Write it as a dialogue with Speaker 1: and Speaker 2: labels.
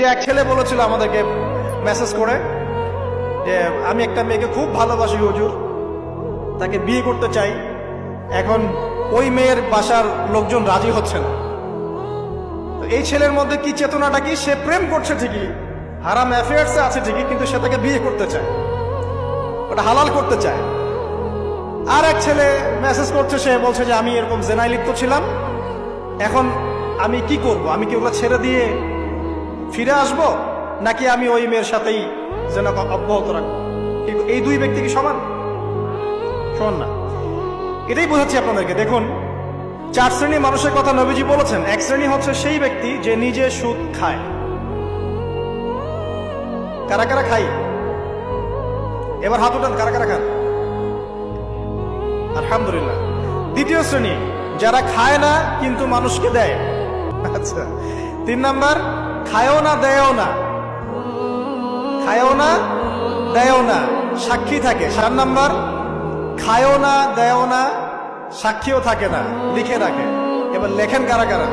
Speaker 1: যে এক ছেলে বলেছিল আমাদেরকে মেসেজ করে যে আমি একটা মেয়েকে খুব ভালোবাসি হুজুর, তাকে বিয়ে করতে চাই, এখন ওই মেয়ের বাসার লোকজন রাজি হচ্ছে না। তো এই ছেলের মধ্যে কি চেতনাটা কি, সে প্রেম করছে ঠিকই, হারাম অ্যাফেয়ার্সে আছে ঠিকই, কিন্তু সে তাকে বিয়ে করতে চায়, ওটা হালাল করতে চায়। আর এক ছেলে মেসেজ করছে, সে বলছে যে আমি এরকম জেনায় লিপ্ত ছিলাম, এখন আমি কি করব, আমি কি ওগুলো ছেড়ে দিয়ে ফিরে আসব, নাকি আমি ওই মেয়ের সাথেই যেন অব্যাহত রাখবো? এই দুই ব্যক্তি কি সমান? সমান না। এটাই বোঝাচ্ছি আপনাদেরকে। দেখুন, 4 শ্রেণীর মানুষের কথা নবীজি বলেছেন। এক শ্রেণী হচ্ছে সেই ব্যক্তি যে নিজে সুদ খায়। কারা কারা খাই? এবার হাত উঠান, কারা কারা খান? আলহামদুলিল্লাহ। দ্বিতীয় শ্রেণী যারা খায় না কিন্তু মানুষকে দেয়। আচ্ছা। 3 নাম্বার, খায়ও না দেয়ও না, খায়ও না দেয়ও না, সাক্ষী থাকে। 4 নাম্বার, খায়ও না দেয়ও না, সাক্ষীও থাকে না, লিখে রাখে। এবার লেখেন কারা কারা?